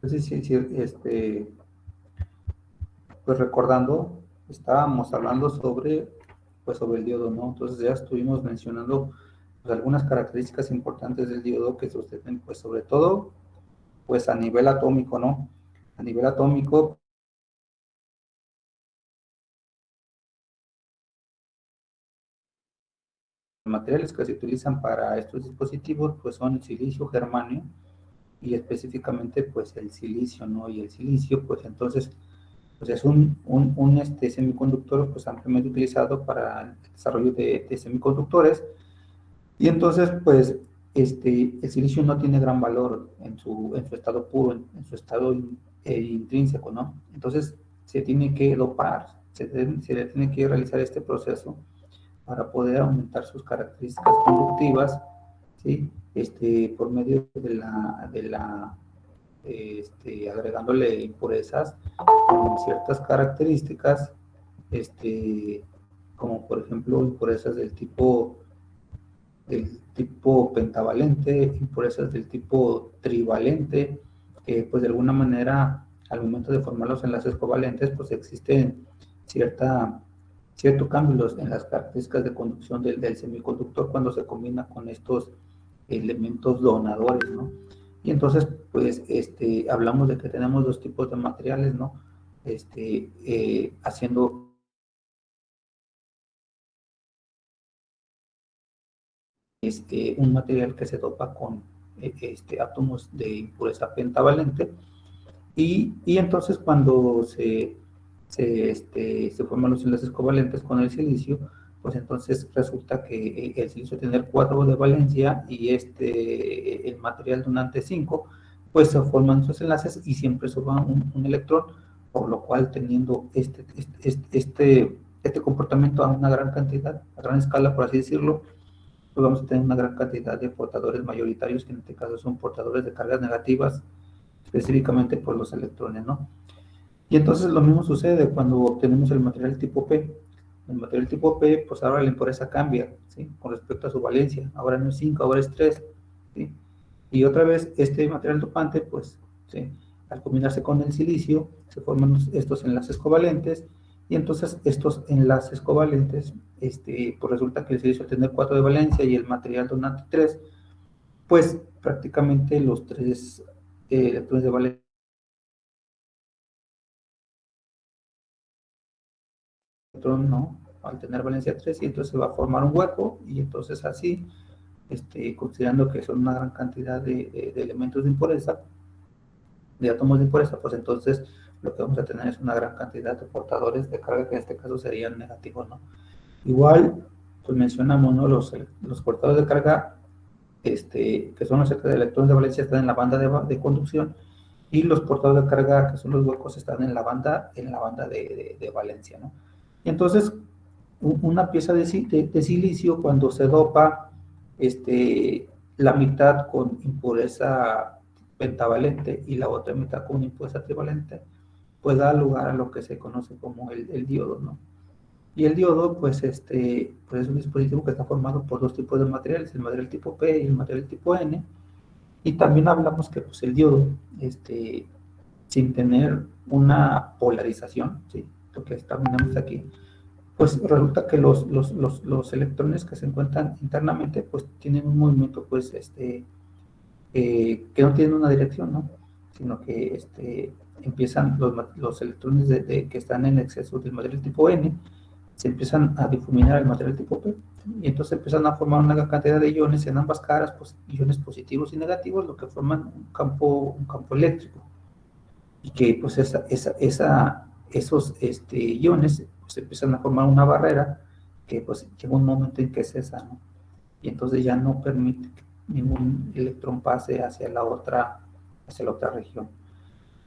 Entonces, sí, pues recordando, estábamos hablando sobre el diodo, ¿no? Entonces ya estuvimos mencionando pues, algunas características importantes del diodo que suceden, pues sobre todo, pues a nivel atómico, ¿no? A nivel atómico, los materiales que se utilizan para estos dispositivos, pues son el silicio, germanio y específicamente, pues el silicio, ¿no? Y el silicio, pues entonces, pues es un semiconductor, pues ampliamente utilizado para el desarrollo de semiconductores. Y entonces, pues, el silicio no tiene gran valor en su estado puro, en su estado intrínseco, ¿no? Entonces, se tiene que dopar, se le tiene que realizar este proceso para poder aumentar sus características conductivas, ¿sí? Por medio agregándole impurezas con ciertas características, este, como por ejemplo impurezas del tipo pentavalente, impurezas del tipo trivalente, que pues de alguna manera al momento de formar los enlaces covalentes pues existen cierto cambio en las características de conducción del semiconductor cuando se combina con estos elementos donadores, ¿no? Y entonces pues hablamos de que tenemos dos tipos de materiales, ¿no? Haciendo un material que se dopa con átomos de impureza pentavalente y entonces cuando se forman los enlaces covalentes con el silicio, pues entonces resulta que el silicio tiene 4 de valencia y el material donante 5, pues se forman esos enlaces y siempre suba un electrón, por lo cual teniendo este comportamiento a una gran cantidad, a gran escala, por así decirlo, pues vamos a tener una gran cantidad de portadores mayoritarios, que en este caso son portadores de cargas negativas, específicamente por los electrones, ¿no? Y entonces lo mismo sucede cuando obtenemos el material tipo P. El material tipo P, pues ahora la impureza cambia, ¿sí? Con respecto a su valencia. Ahora no es 5, ahora es 3, ¿sí? Y otra vez, este material dopante, pues, ¿sí? Al combinarse con el silicio, se forman estos enlaces covalentes, y entonces estos enlaces covalentes, pues resulta que el silicio tiene 4 de valencia y el material donante 3, pues prácticamente los tres electrones de valencia, ¿no? Al tener valencia 3, y entonces se va a formar un hueco, y entonces así, considerando que son una gran cantidad de elementos de impureza, de átomos de impureza, pues entonces lo que vamos a tener es una gran cantidad de portadores de carga, que en este caso serían negativos, ¿no? Igual, pues mencionamos, ¿no? Los portadores de carga, que son los de electrones de valencia, están en la banda de conducción, y los portadores de carga, que son los huecos, están en la banda de valencia, ¿no? Y entonces, una pieza de silicio, cuando se dopa la mitad con impureza pentavalente y la otra mitad con impureza trivalente, pues da lugar a lo que se conoce como el diodo, ¿no? Y el diodo, pues es un dispositivo que está formado por dos tipos de materiales, el material tipo P y el material tipo N. Y también hablamos que pues, el diodo, sin tener una polarización, ¿sí? Lo que tenemos aquí, pues resulta que los electrones que se encuentran internamente, pues tienen un movimiento, pues, que no tienen una dirección, ¿no? Sino que empiezan los electrones que están en exceso del material tipo N, se empiezan a difuminar el material tipo P, y entonces empiezan a formar una cantidad de iones en ambas caras, pues, iones positivos y negativos, lo que forman un campo eléctrico, y que pues esos iones pues empiezan a formar una barrera que pues llega un momento en que cesa, ¿no? Y entonces ya no permite que ningún electrón pase hacia la otra región.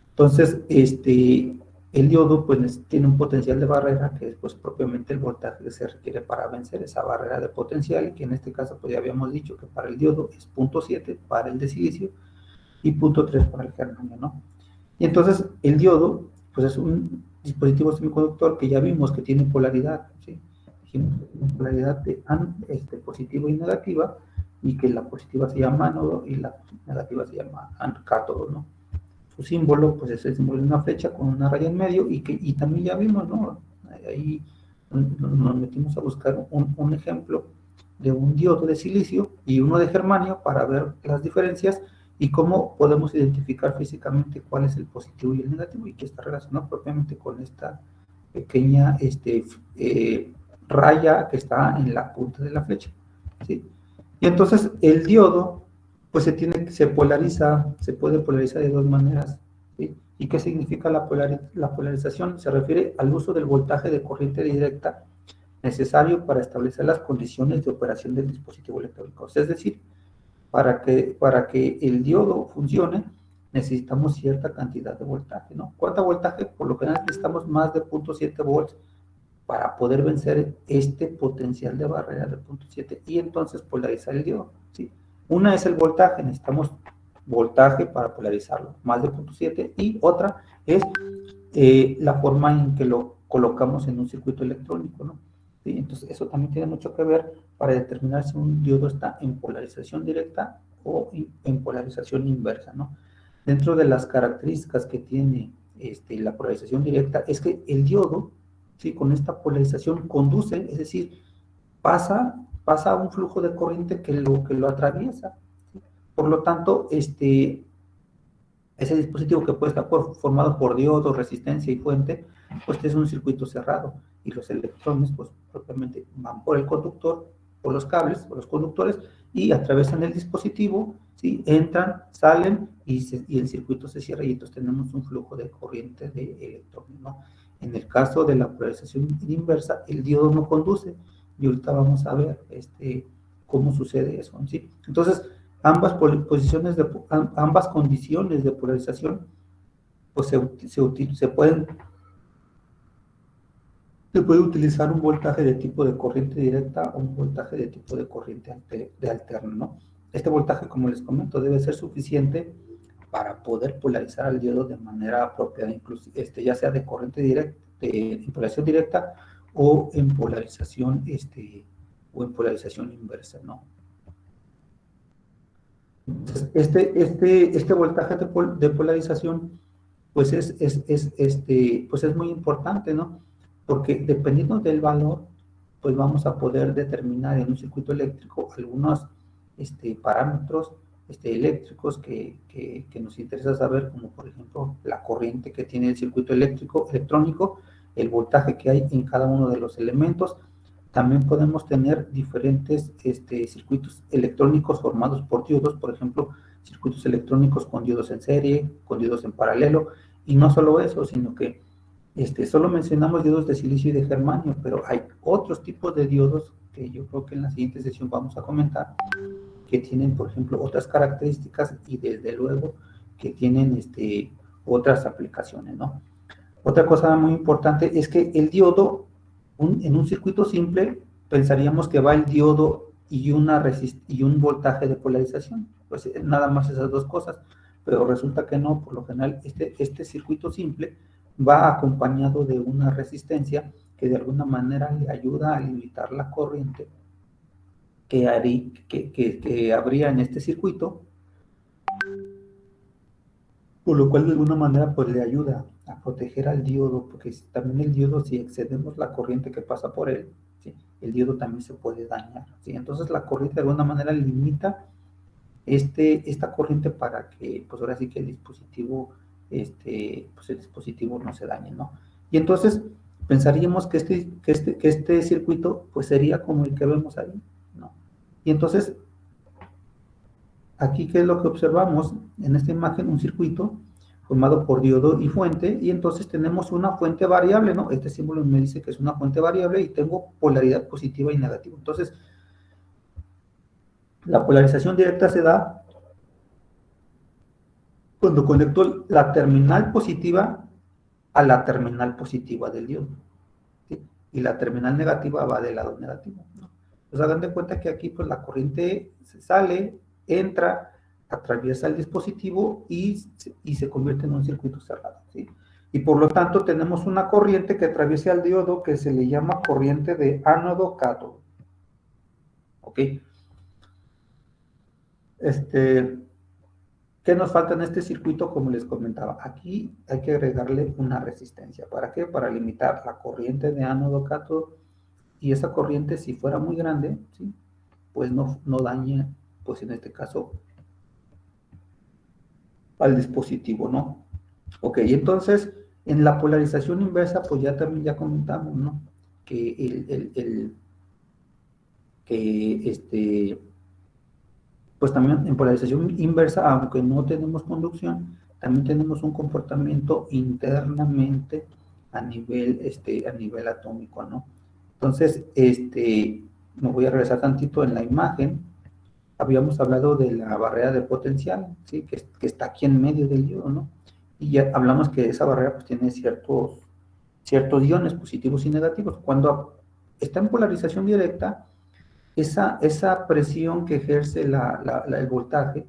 Entonces, el diodo pues tiene un potencial de barrera, que es pues propiamente el voltaje que se requiere para vencer esa barrera de potencial, que en este caso pues ya habíamos dicho que para el diodo es 0.7 para el de silicio y 0.3 para el germanio, ¿no? Y entonces el diodo pues es un dispositivo semiconductor que ya vimos que tiene polaridad, ¿sí? Dijimos que tiene polaridad de positiva y negativa, y que la positiva se llama ánodo y la negativa se llama cátodo, ¿no? su símbolo, pues es el símbolo de una flecha con una raya en medio, y también ya vimos, ¿no? Ahí nos metimos a buscar un ejemplo de un diodo de silicio y uno de germanio para ver las diferencias y cómo podemos identificar físicamente cuál es el positivo y el negativo, y que está relacionado propiamente con esta pequeña raya que está en la punta de la flecha, ¿sí? Y entonces el diodo, pues se polariza, se puede polarizar de dos maneras, ¿sí? ¿Y qué significa la polarización? Se refiere al uso del voltaje de corriente directa necesario para establecer las condiciones de operación del dispositivo electrónico. Es decir, para que el diodo funcione, necesitamos cierta cantidad de voltaje, ¿no? ¿Cuánto voltaje? Por lo general necesitamos más de 0.7 volts para poder vencer este potencial de barrera de 0.7 y entonces polarizar el diodo, ¿sí? Una es el voltaje, necesitamos voltaje para polarizarlo, más de 0.7, y otra es la forma en que lo colocamos en un circuito electrónico, ¿no? ¿Sí? Entonces, eso también tiene mucho que ver para determinar si un diodo está en polarización directa o en polarización inversa, ¿no? Dentro de las características que tiene la polarización directa es que el diodo, ¿sí?, con esta polarización conduce, es decir, pasa un flujo de corriente que lo atraviesa, ¿sí? Por lo tanto, ese dispositivo que puede estar formado por diodos, resistencia y fuente, pues es un circuito cerrado, y los electrones pues propiamente van por el conductor, por los cables, por los conductores, y atravesan el dispositivo, ¿sí?, entran, salen, y el circuito se cierra, y entonces tenemos un flujo de corriente de electrones, ¿no? En el caso de la polarización inversa, el diodo no conduce, y ahorita vamos a ver cómo sucede eso, ¿sí? Entonces, ambas ambas condiciones de polarización, pues se puede utilizar un voltaje de tipo de corriente directa o un voltaje de tipo de corriente alterna, ¿no? Este voltaje, como les comento, debe ser suficiente para poder polarizar al diodo de manera apropiada, incluso ya sea de corriente directa, en polarización directa, o en polarización inversa, ¿no? Este voltaje de polarización, pues pues es muy importante, ¿no? Porque dependiendo del valor, pues vamos a poder determinar en un circuito eléctrico algunos parámetros eléctricos que nos interesa saber, como por ejemplo la corriente que tiene el circuito electrónico, el voltaje que hay en cada uno de los elementos. También podemos tener diferentes circuitos electrónicos formados por diodos, por ejemplo, circuitos electrónicos con diodos en serie, con diodos en paralelo, y no solo eso, sino que solo mencionamos diodos de silicio y de germanio, pero hay otros tipos de diodos que yo creo que en la siguiente sesión vamos a comentar, que tienen, por ejemplo, otras características, y desde luego que tienen otras aplicaciones, ¿no? Otra cosa muy importante es que el diodo, en un circuito simple, pensaríamos que va el diodo y un voltaje de polarización, pues nada más esas dos cosas, pero resulta que no. Por lo general este circuito simple va acompañado de una resistencia que de alguna manera le ayuda a limitar la corriente que habría en este circuito, por lo cual de alguna manera pues le ayuda a proteger al diodo, porque también el diodo, si excedemos la corriente que pasa por él, ¿sí?, el diodo también se puede dañar, ¿sí? Entonces la corriente de alguna manera limita esta corriente para que pues ahora sí que pues el dispositivo no se dañe, ¿no? Y entonces pensaríamos que este circuito pues sería como el que vemos ahí, ¿no? Y entonces aquí, ¿qué es lo que observamos? En esta imagen, un circuito formado por diodo y fuente, y entonces tenemos una fuente variable, ¿no? Este símbolo me dice que es una fuente variable y tengo polaridad positiva y negativa. Entonces, la polarización directa se da cuando conecto la terminal positiva a la terminal positiva del diodo, ¿sí? Y la terminal negativa va del lado negativo, ¿no? Pues hagan de cuenta que aquí pues la corriente sale, entra, atraviesa el dispositivo y se convierte en un circuito cerrado, ¿sí? Y por lo tanto tenemos una corriente que atraviesa al diodo que se le llama corriente de ánodo-cátodo, ¿ok? Este, ¿Qué nos falta en este circuito? Como les comentaba, aquí hay que agregarle una resistencia. ¿Para qué? Para limitar la corriente de ánodo-cátodo, y esa corriente, si fuera muy grande, ¿sí? Pues no daña, pues en este caso, al dispositivo, ¿no? Ok, entonces, en la polarización inversa, pues ya también ya comentamos, ¿no? Que pues también en polarización inversa, aunque no tenemos conducción, también tenemos un comportamiento internamente a nivel atómico, ¿no? Entonces, me voy a regresar tantito en la imagen. Habíamos hablado de la barrera de potencial, ¿sí? Que está aquí en medio del iodo, ¿no? Y ya hablamos que esa barrera pues tiene ciertos iones positivos y negativos. Cuando está en polarización directa, esa presión que ejerce el voltaje,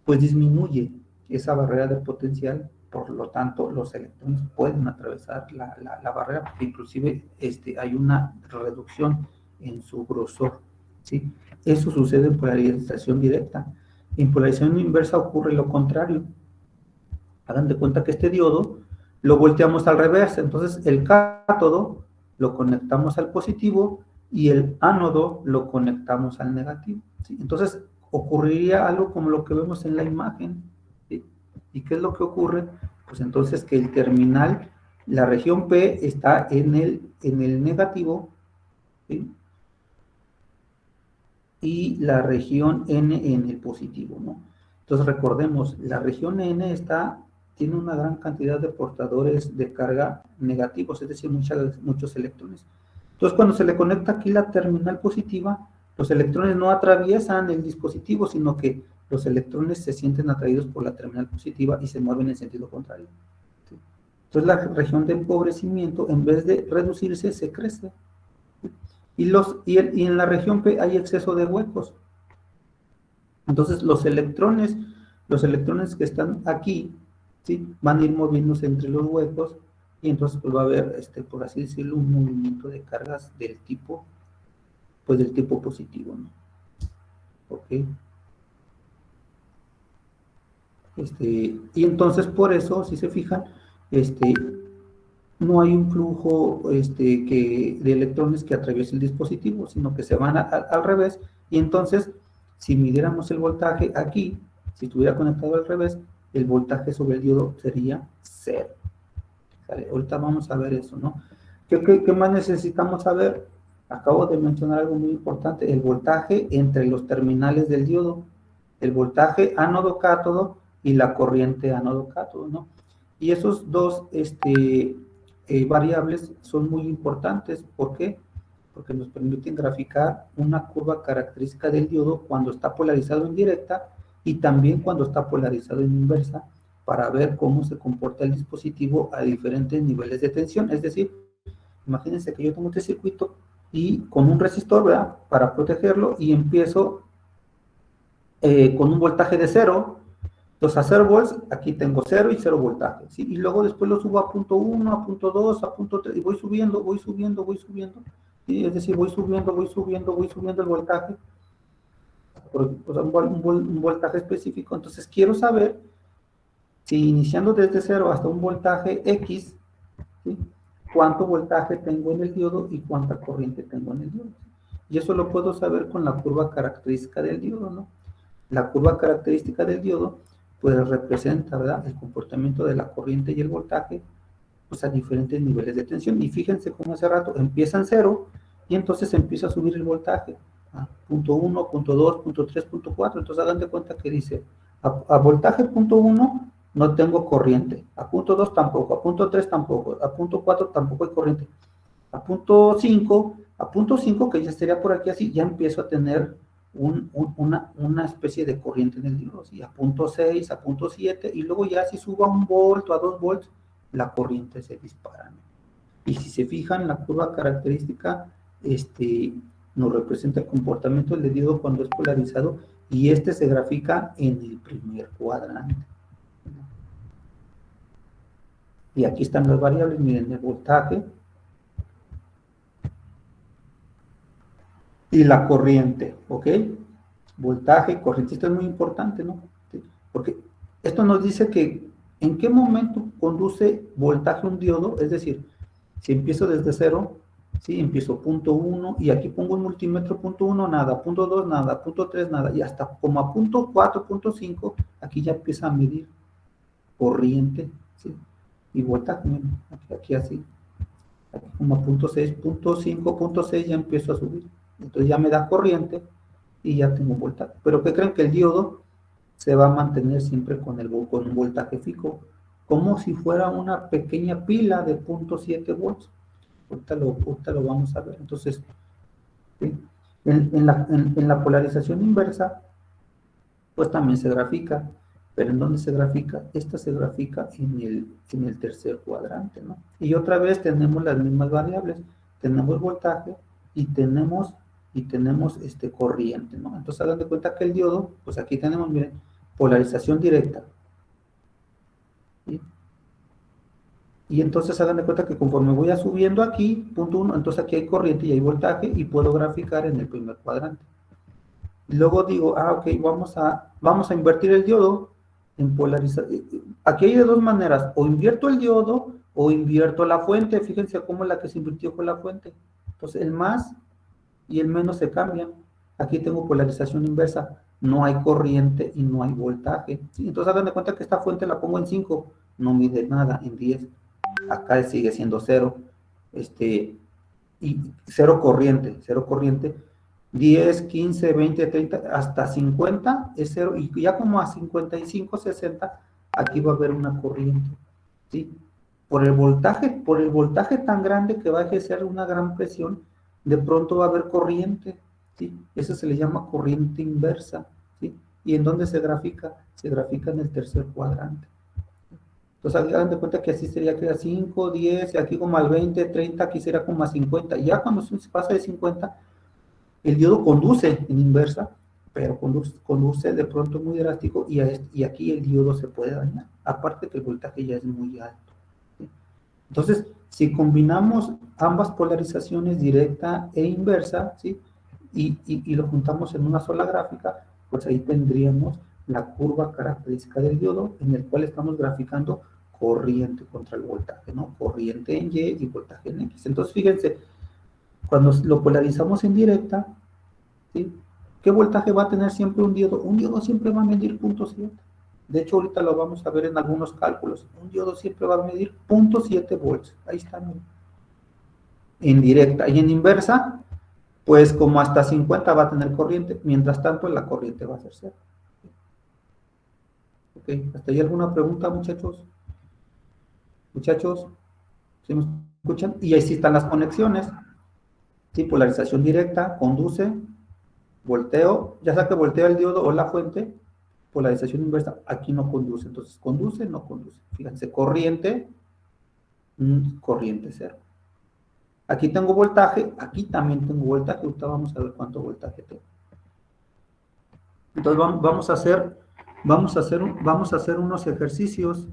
pues disminuye esa barrera de potencial, por lo tanto los electrones pueden atravesar la barrera, porque inclusive hay una reducción en su grosor, ¿sí? Eso sucede en polarización directa. En polarización inversa ocurre lo contrario. Hagan de cuenta que este diodo lo volteamos al revés, entonces el cátodo lo conectamos al positivo y el ánodo lo conectamos al negativo, ¿sí? Entonces ocurriría algo como lo que vemos en la imagen, ¿sí? ¿Y qué es lo que ocurre? Pues entonces que el terminal, la región P está en el negativo, ¿sí? Y la región N en el positivo, ¿no? Entonces recordemos, la región N tiene una gran cantidad de portadores de carga negativos, es decir, muchos electrones. Entonces cuando se le conecta aquí la terminal positiva, los electrones no atraviesan el dispositivo, sino que los electrones se sienten atraídos por la terminal positiva y se mueven en sentido contrario, ¿sí? Entonces la región de empobrecimiento, en vez de reducirse, se crece. Y en la región P hay exceso de huecos. Entonces los electrones que están aquí, ¿sí? Van a ir moviéndose entre los huecos, y entonces pues va a haber, por así decirlo, un movimiento de cargas del tipo positivo, ¿no? ¿Ok? Y entonces por eso, si se fijan, este, no hay un flujo de electrones que atraviese el dispositivo, sino que se van al revés, y entonces, si midiéramos el voltaje aquí, si estuviera conectado al revés, el voltaje sobre el diodo sería cero. ¿Sale? Ahorita vamos a ver eso, ¿no? ¿Qué más necesitamos saber? Acabo de mencionar algo muy importante, el voltaje entre los terminales del diodo, el voltaje ánodo-cátodo y la corriente ánodo-cátodo, ¿no? Y esos dos variables son muy importantes. ¿Por qué? Porque nos permiten graficar una curva característica del diodo cuando está polarizado en directa y también cuando está polarizado en inversa, para ver cómo se comporta el dispositivo a diferentes niveles de tensión. Es decir, imagínense que yo tengo este circuito y con un resistor, ¿verdad? Para protegerlo, y empiezo con un voltaje de 0. Entonces a 0 volts, aquí tengo 0 y 0 voltaje, ¿sí? Y luego después lo subo a punto 1, a punto 2, a punto 3, y voy subiendo, voy subiendo, voy subiendo, ¿sí? Es decir, voy subiendo, voy subiendo, voy subiendo el voltaje, por un voltaje específico. Entonces quiero saber si iniciando desde 0 hasta un voltaje X, ¿sí? Cuánto voltaje tengo en el diodo y cuánta corriente tengo en el diodo. Y eso lo puedo saber con la curva característica del diodo, ¿no? La curva característica del diodo pues representa, ¿verdad?, el comportamiento de la corriente y el voltaje pues a diferentes niveles de tensión. Y fíjense cómo hace rato empieza en 0 y entonces empieza a subir el voltaje a punto 1, punto 2, punto 3, punto 4. Entonces hagan de cuenta que dice a voltaje punto 1 no tengo corriente, a punto 2 tampoco, a punto 3 tampoco, a punto 4 tampoco hay corriente, a punto 5 que ya sería por aquí así, ya empiezo a tener una especie de corriente en el diodo, ¿sí? A punto 6, a punto 7, y luego ya si subo a 1 volt o a 2 volts, la corriente se dispara, ¿no? Y si se fijan, la curva característica nos representa el comportamiento del diodo cuando es polarizado, y se grafica en el primer cuadrante. Y aquí están las variables, miren, el voltaje y la corriente, ¿ok? Voltaje, corriente, esto es muy importante, ¿no? ¿Sí? Porque esto nos dice que en qué momento conduce voltaje un diodo, es decir, si empiezo desde cero, ¿sí? Empiezo punto 1 y aquí pongo un multímetro punto 1, nada, punto 2, nada, punto 3, nada, y hasta como a punto 4, punto 5, aquí ya empieza a medir corriente, ¿sí? Y voltaje, aquí así, aquí como a punto 6, punto 5, punto 6 ya empiezo a subir, entonces ya me da corriente y ya tengo voltaje. Pero ¿qué creen? Que el diodo se va a mantener siempre con un voltaje fijo, como si fuera una pequeña pila de 0.7 volts. Ahorita lo vamos a ver. Entonces, ¿sí? En la polarización inversa, pues también se grafica. Pero ¿en dónde se grafica? Esta se grafica en el tercer cuadrante, ¿no? Y otra vez tenemos las mismas variables. Tenemos voltaje y tenemos corriente, ¿no? Entonces, hagan de cuenta que el diodo, pues aquí tenemos, miren, polarización directa. ¿Sí? Y entonces hagan de cuenta que conforme voy a subiendo aquí, punto 1, entonces aquí hay corriente y hay voltaje y puedo graficar en el primer cuadrante. Y luego digo, ok, vamos a invertir el diodo en polarizar. Aquí hay de dos maneras, o invierto el diodo o invierto la fuente. Fíjense cómo es la que se invirtió con la fuente. Entonces el más y el menos se cambian. Aquí tengo polarización inversa, no hay corriente y no hay voltaje. ¿Sí? Entonces hagan de cuenta que esta fuente la pongo en 5, no mide nada, en 10. Acá sigue siendo 0. Y cero corriente. 10, 15, 20, 30, hasta 50 es 0. Y ya como a 55, 60, aquí va a haber una corriente. ¿Sí? Por el voltaje tan grande que va a ejercer una gran presión, de pronto va a haber corriente, ¿sí? Eso se le llama corriente inversa, ¿sí? ¿Y en dónde se grafica? Se grafica en el tercer cuadrante. Entonces, hagan de cuenta que así sería que a 5, 10, aquí como al 20, 30, aquí será como a 50. Ya cuando se pasa de 50, el diodo conduce en inversa, pero conduce de pronto muy drástico y aquí el diodo se puede dañar. Aparte que el voltaje ya es muy alto. ¿Sí? Entonces, si combinamos ambas polarizaciones, directa e inversa, ¿sí? Y lo juntamos en una sola gráfica, pues ahí tendríamos la curva característica del diodo en el cual estamos graficando corriente contra el voltaje, ¿no? Corriente en Y y voltaje en X. Entonces, fíjense, cuando lo polarizamos en directa, ¿sí? ¿Qué voltaje va a tener siempre un diodo? Un diodo siempre va a medir 0.7. De hecho, ahorita lo vamos a ver en algunos cálculos. Un diodo siempre va a medir 0.7 volts. Ahí está, miren. En directa. Y en inversa, pues como hasta 50 va a tener corriente. Mientras tanto, la corriente va a ser cero. Ok, ¿hasta ahí alguna pregunta, muchachos? Muchachos, ¿sí me escuchan? Y ahí sí están las conexiones. Sí, polarización directa, conduce, volteo, ya sea que voltea el diodo o la fuente, polarización inversa, aquí no conduce. Entonces, conduce, no conduce. Fíjense, corriente, corriente cero. Aquí tengo voltaje, aquí también tengo voltaje. Ahorita vamos a ver cuánto voltaje tengo. Entonces, vamos a hacer unos ejercicios.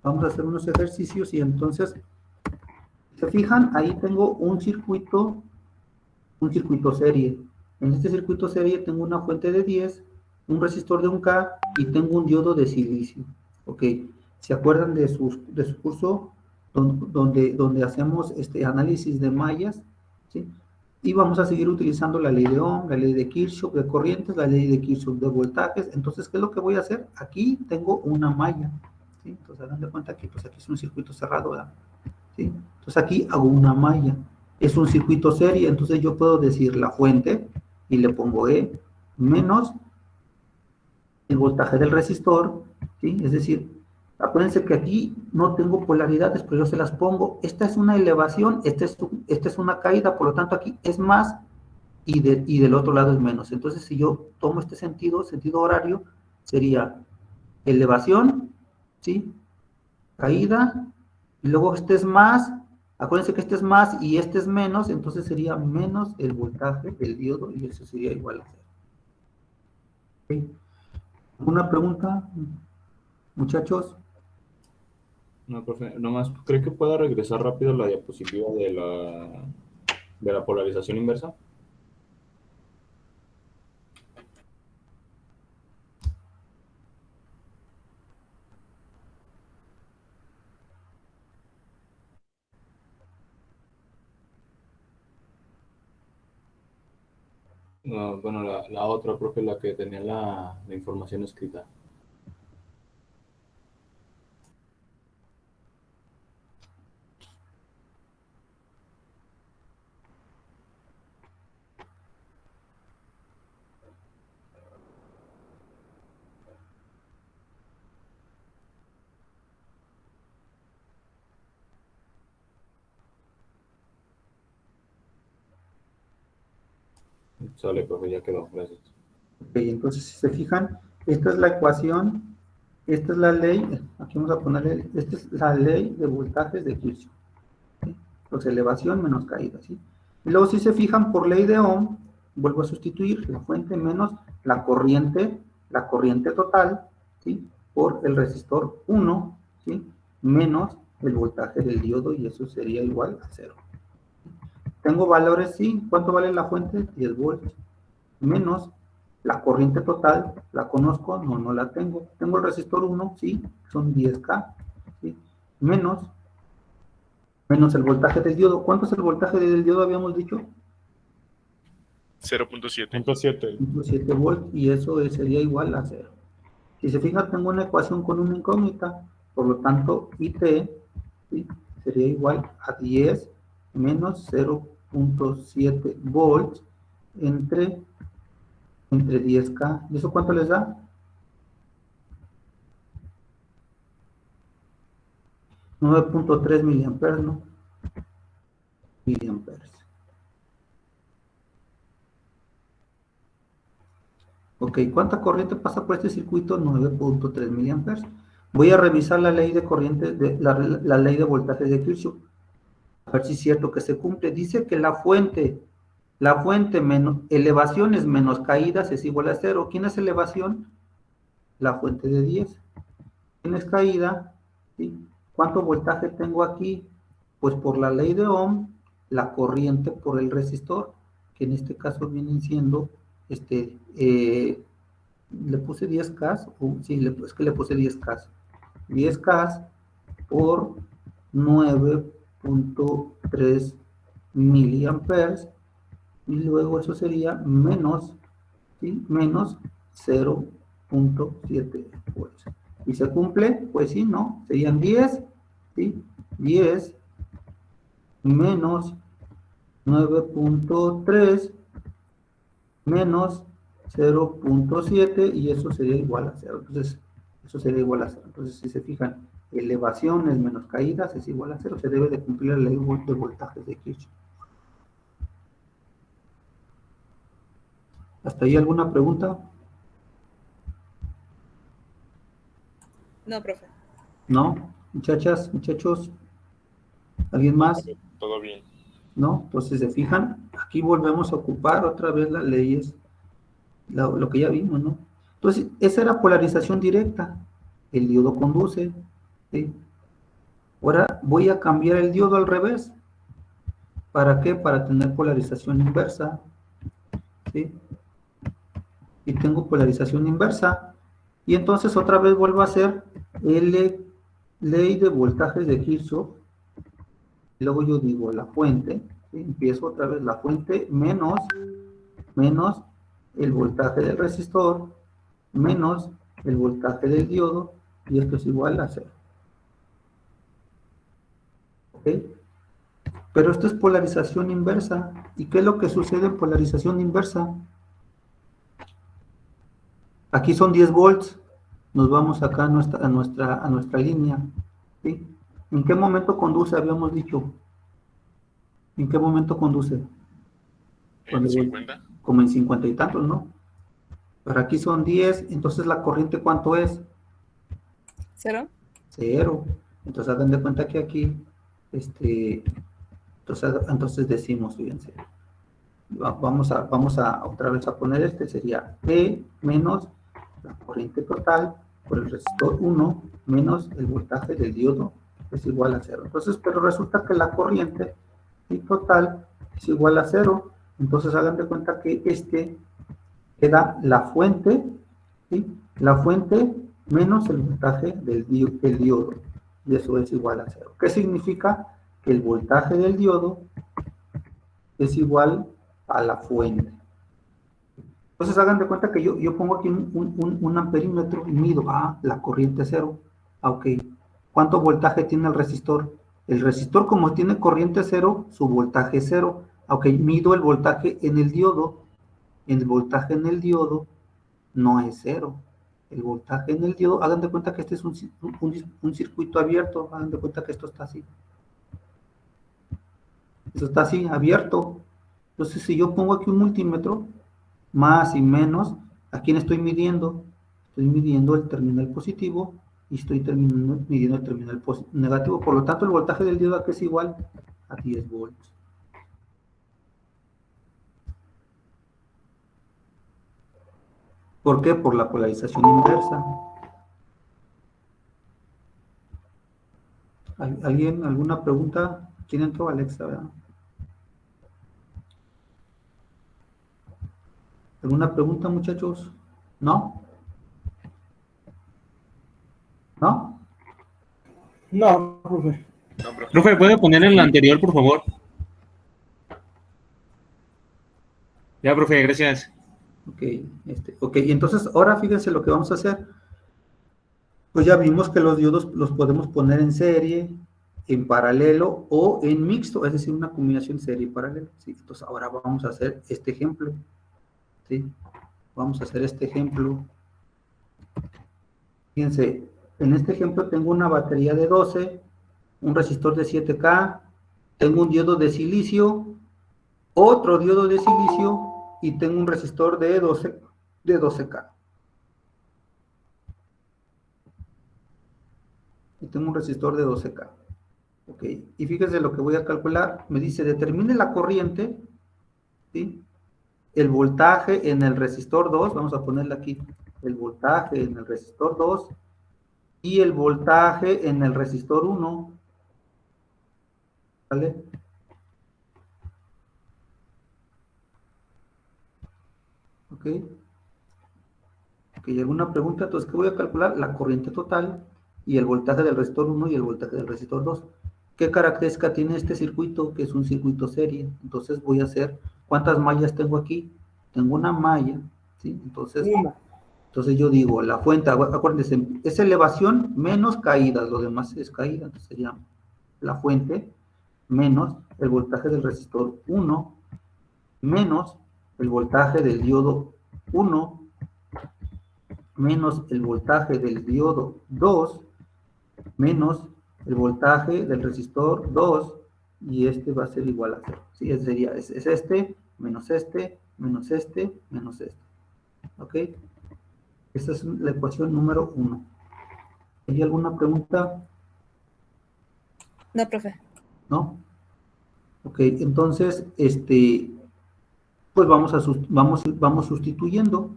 Vamos a hacer unos ejercicios y entonces, se fijan, ahí tengo un circuito serie. En este circuito serie tengo una fuente de 10, un resistor de 1K y tengo un diodo de silicio. Ok, ¿se acuerdan de su curso donde hacemos este análisis de mallas? ¿Sí? Y vamos a seguir utilizando la ley de Ohm, la ley de Kirchhoff de corrientes, la ley de Kirchhoff de voltajes. Entonces, ¿qué es lo que voy a hacer? Aquí tengo una malla. ¿Sí? Entonces, hagan de cuenta que pues aquí es un circuito cerrado, ¿verdad? ¿Sí? Entonces aquí hago una malla. Es un circuito serie, entonces yo puedo decir la fuente y le pongo E menos el voltaje del resistor, ¿sí? Es decir, acuérdense que aquí no tengo polaridades, pero yo se las pongo. Esta es una elevación, esta es una caída, por lo tanto aquí es más y del otro lado es menos. Entonces si yo tomo este sentido horario, sería elevación, ¿sí? Caída, y luego este es más, acuérdense que este es más y este es menos, entonces sería menos el voltaje del diodo y eso sería igual a 0. ¿Okay? ¿Alguna pregunta, muchachos? No, profe, nomás, ¿cree que pueda regresar rápido la diapositiva de la polarización inversa? Bueno, la otra, profe, la que tenía la información escrita. Sale, profe, ya quedó, gracias. Ok, entonces si se fijan, esta es la ecuación, esta es la ley, aquí vamos a ponerle, esta es la ley de voltajes de Kirchhoff, ¿sí? Pues elevación menos caída, ¿sí? Y luego si se fijan por ley de Ohm, vuelvo a sustituir la fuente menos la corriente total, ¿sí? Por el resistor 1, ¿sí? Menos el voltaje del diodo y eso sería igual a 0. Tengo valores, sí, ¿cuánto vale la fuente? 10 volts, menos la corriente total, ¿la conozco? No, no la tengo. Tengo el resistor 1, sí, son 10K, ¿sí? Menos el voltaje del diodo. ¿Cuánto es el voltaje del diodo, habíamos dicho? 0.7. 0.7 volts, y eso sería igual a 0. Si se fijan, tengo una ecuación con una incógnita, por lo tanto, IT, ¿sí? Sería igual a 10 menos 0.7 volts entre 10K. ¿Y eso cuánto les da? 9.3 miliamperes, ¿no? Miliamperes. Ok, ¿cuánta corriente pasa por este circuito? 9.3 miliamperes. Voy a revisar la ley de corriente, la ley de voltaje de Kirchhoff, a ver si es cierto que se cumple. Dice que la fuente menos elevaciones menos caídas es igual a 0. ¿Quién es elevación? La fuente de 10. ¿Quién es caída? ¿Sí? ¿Cuánto voltaje tengo aquí? Pues por la ley de Ohm, la corriente por el resistor, que en este caso vienen siendo, le puse 10K, sí, es que le puse 10K. 10K por 9.3 miliamperes, y luego eso sería menos, ¿sí? Menos 0.7 volts. ¿Y se cumple? Pues sí, ¿no? Serían 10, ¿sí? 10 menos 9.3 menos 0.7 y eso sería igual a 0. Entonces, eso sería igual a 0. Entonces, si se fijan, elevaciones menos caídas es igual a 0. Se debe de cumplir la ley de voltajes de Kirchhoff. ¿Hasta ahí alguna pregunta? No, profe. ¿No? Muchachas, muchachos, ¿alguien más? Todo bien. ¿No? Entonces, se fijan, aquí volvemos a ocupar otra vez las leyes, lo que ya vimos, ¿no? Entonces, esa era polarización directa. El diodo conduce, ¿sí? Ahora voy a cambiar el diodo al revés. ¿Para qué? Para tener polarización inversa, ¿sí? Y tengo polarización inversa. Y entonces otra vez vuelvo a hacer ley de voltajes de Kirchhoff. Luego yo digo la fuente, ¿sí? Empiezo otra vez la fuente menos el voltaje del resistor menos el voltaje del diodo, y esto es igual a 0. ¿Ok? Pero esto es polarización inversa. ¿Y qué es lo que sucede en polarización inversa? Aquí son 10 volts. Nos vamos acá a nuestra línea, ¿sí? ¿En qué momento conduce? Habíamos dicho. ¿En qué momento conduce? ¿En 50? Como en 50 y tantos, ¿no? Pero aquí son 10, entonces la corriente, ¿cuánto es? 0. 0. Entonces hagan de cuenta que aquí, entonces decimos, fíjense, vamos a otra vez a poner sería E menos la corriente total por el resistor 1 menos el voltaje del diodo es igual a 0. Entonces, pero resulta que la corriente total es igual a 0. Entonces hagan de cuenta que queda la fuente, ¿sí? La fuente menos el voltaje del diodo, y eso es igual a 0. ¿Qué significa? Que el voltaje del diodo es igual a la fuente. Entonces hagan de cuenta que yo pongo aquí un amperímetro y mido, la corriente cero. Ok. ¿Cuánto voltaje tiene el resistor? El resistor, como tiene corriente cero, su voltaje es cero. Ok, mido el voltaje en el diodo. El voltaje en el diodo no es cero. El voltaje en el diodo, hagan de cuenta que este es un circuito abierto. Hagan de cuenta que esto está así. Esto está así, abierto. Entonces, si yo pongo aquí un multímetro, más y menos, ¿a quién estoy midiendo? Estoy midiendo el terminal positivo y estoy midiendo el terminal negativo. Por lo tanto, el voltaje del diodo aquí es igual a 10 volts. ¿Por qué? Por la polarización inversa. ¿Alguien, alguna pregunta? ¿Quién entró? Alexa, ¿verdad? ¿Alguna pregunta, muchachos? ¿No? ¿No? No, profe. No, profe. Profe, ¿puede poner en la anterior, por favor? Ya, profe, gracias. Ok, ok, entonces ahora fíjense lo que vamos a hacer. Pues ya vimos que los diodos los podemos poner en serie, en paralelo o en mixto, es decir, una combinación serie y paralelo. ¿Sí? Entonces ahora vamos a hacer este ejemplo. ¿Sí? Vamos a hacer este ejemplo. Fíjense, en este ejemplo tengo una batería de 12, un resistor de 7K, tengo un diodo de silicio, otro diodo de silicio y tengo un resistor de 12K. Y tengo un resistor de 12K. Ok, y fíjense lo que voy a calcular. Me dice, determine la corriente, ¿sí? El voltaje en el resistor 2, vamos a ponerle aquí, el voltaje en el resistor 2 y el voltaje en el resistor 1, ¿vale? Ok. Ok, ¿alguna pregunta? Entonces, ¿qué voy a calcular? La corriente total y el voltaje del resistor 1 y el voltaje del resistor 2. ¿Qué característica tiene este circuito? Que es un circuito serie. Entonces voy a hacer, ¿cuántas mallas tengo aquí? Tengo una malla, ¿sí? Entonces yo digo, la fuente, acuérdense, es elevación menos caídas, lo demás es caída, entonces sería la fuente menos el voltaje del resistor 1 menos el voltaje del diodo 1 menos el voltaje del diodo 2 menos el voltaje del resistor 2 y este va a ser igual a 0. ¿Sí? Es este, menos este, menos este, menos este. ¿Ok? Esta es la ecuación número 1. ¿Hay alguna pregunta? No, profe. ¿No? Ok, entonces, pues vamos sustituyendo.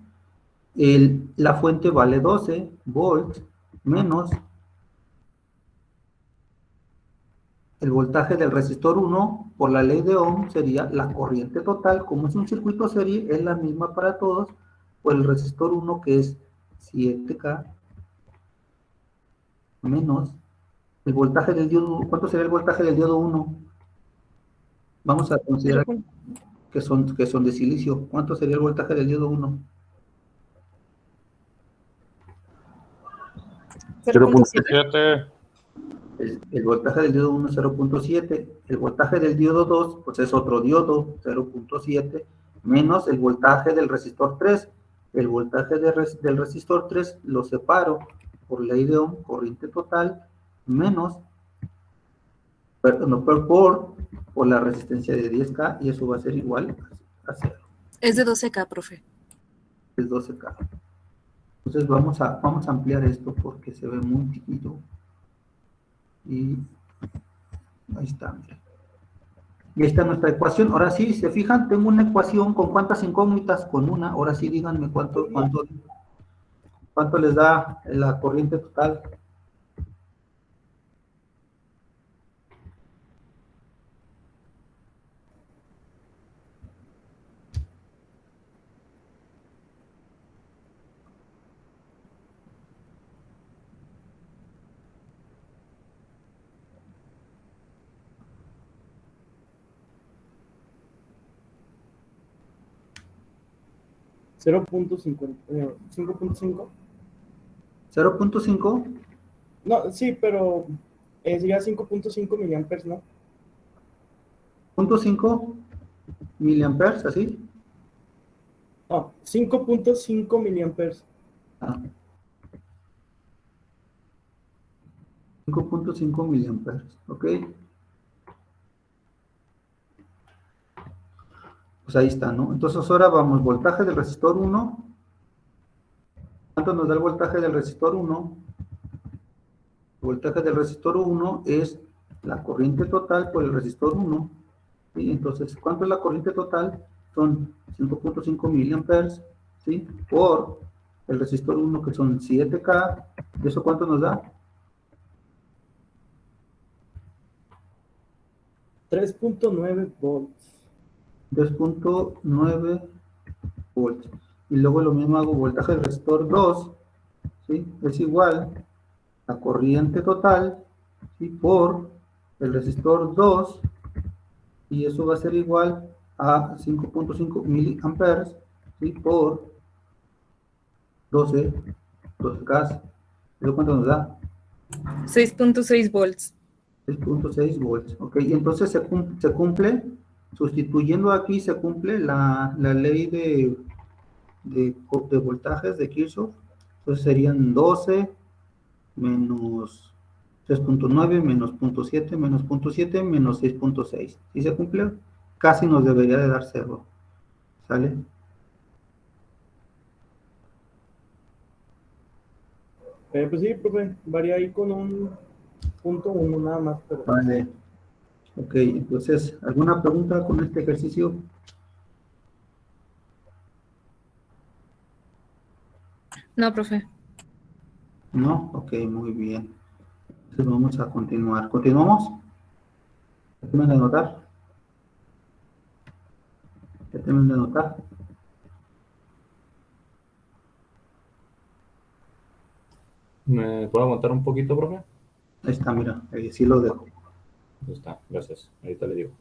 La fuente vale 12 volts menos el voltaje del resistor 1 por la ley de Ohm sería la corriente total. Como es un circuito serie, es la misma para todos, por el resistor 1 que es 7K menos el voltaje del diodo. ¿Cuánto sería el voltaje del diodo 1? Vamos a considerar que son de silicio. ¿Cuánto sería el voltaje del diodo 1? 0.7. 7. El voltaje del diodo 1 es 0.7. El voltaje del diodo 2, pues es otro diodo, 0.7, menos el voltaje del resistor 3. El voltaje del resistor 3 lo separo por ley de Ohm, corriente total, menos, perdón, por la resistencia de 10K, y eso va a ser igual a 0. Es de 12K, profe. Es 12K. Entonces vamos a ampliar esto porque se ve muy chiquito. Y ahí está, mira. Y ahí está nuestra ecuación. Ahora sí, se fijan, tengo una ecuación con cuántas incógnitas, con una. Ahora sí, díganme cuánto les da la corriente total. 5.5. 0.5. No, sí, pero sería 5.5 miliamperes, ¿no? 0.5 miliamperes, así. No, 5.5 miliamperes. Ah. 5.5 miliamperes, ok. Pues ahí está, ¿no? Entonces ahora vamos, voltaje del resistor 1. ¿Cuánto nos da el voltaje del resistor 1? El voltaje del resistor 1 es la corriente total por el resistor 1. ¿Sí? Entonces, ¿cuánto es la corriente total? Son 5.5 miliamperes, ¿sí? Por el resistor 1, que son 7K. ¿Y eso cuánto nos da? 3.9 volts. 3.9 volts. Y luego lo mismo hago voltaje del resistor 2, ¿sí? Es igual a corriente total, ¿sí? Por el resistor 2, y eso va a ser igual a 5.5 miliamperes, ¿sí? Por 12 gas. ¿Eso cuánto nos da? 6.6 volts. 6.6 volts. Ok, y entonces se cumple, sustituyendo aquí, se cumple la ley de voltajes de Kirchhoff. Entonces serían 12 menos 3.9 menos 0.7 menos 0.7 menos 6.6. ¿Sí se cumple? Casi nos debería de dar 0. ¿Sale? Pues sí, profe, varía ahí con un punto 1 nada más. Pero... Vale. Ok, entonces, ¿alguna pregunta con este ejercicio? No, profe. No, ok, muy bien. Entonces vamos a continuar. ¿Continuamos? ¿Ya terminan de anotar? ¿Ya terminan de anotar? ¿Me puedo aguantar un poquito, profe? Ahí está, mira, sí lo dejo. Ahí está, gracias. Ahorita le digo.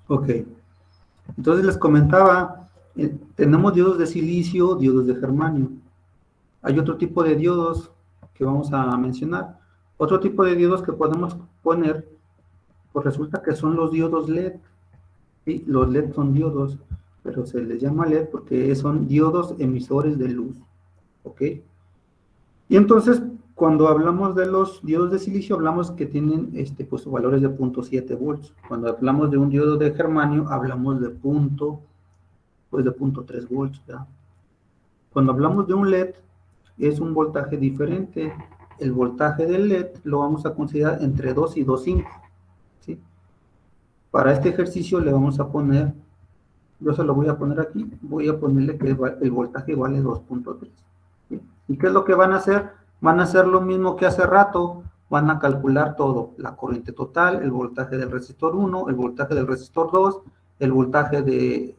Ok. Entonces les comentaba, tenemos diodos de silicio, diodos de germanio. Hay otro tipo de diodos que vamos a mencionar. Otro tipo de diodos que podemos poner, pues resulta que son los diodos LED. ¿Sí? Los LED son diodos, pero se les llama LED porque son diodos emisores de luz. ¿Ok? Y entonces, cuando hablamos de los diodos de silicio, hablamos que tienen pues, valores de 0.7 volts. Cuando hablamos de un diodo de germanio, hablamos de pues de 0.3 volts, ¿verdad? Cuando hablamos de un LED, es un voltaje diferente. El voltaje del LED lo vamos a considerar entre 2 y 2.5, ¿sí? Para este ejercicio le vamos a poner, yo se lo voy a poner aquí, voy a ponerle que el voltaje vale 2.3. ¿Sí? ¿Y qué es lo que van a hacer? Van a hacer lo mismo que hace rato, van a calcular todo, la corriente total, el voltaje del resistor 1, el voltaje del resistor 2, el voltaje de,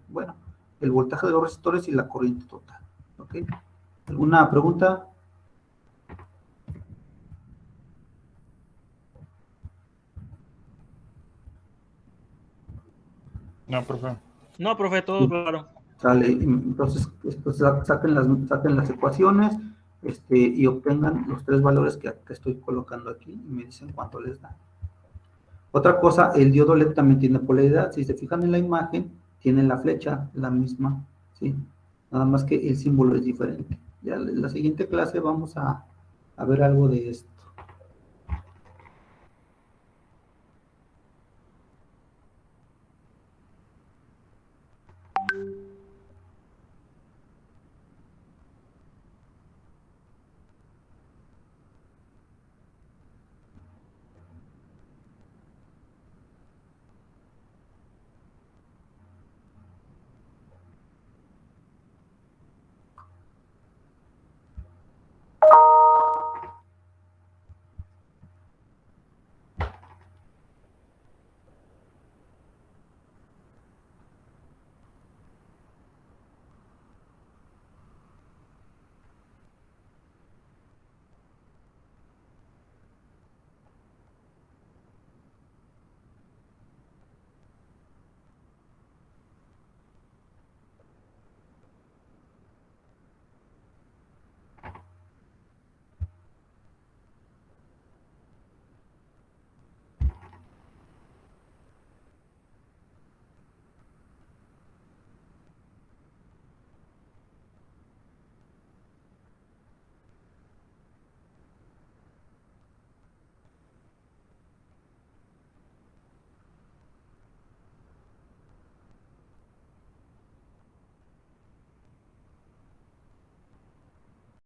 bueno, el voltaje de los resistores y la corriente total. ¿Ok? ¿Alguna pregunta? No, profe. No, profe, todo claro. Sale, entonces saquen las ecuaciones y obtengan los tres valores que estoy colocando aquí y me dicen cuánto les da. Otra cosa, el diodo LED también tiene polaridad. Si se fijan en la imagen, tiene la flecha, la misma, ¿sí? Nada más que el símbolo es diferente. Ya en la siguiente clase vamos a haber algo de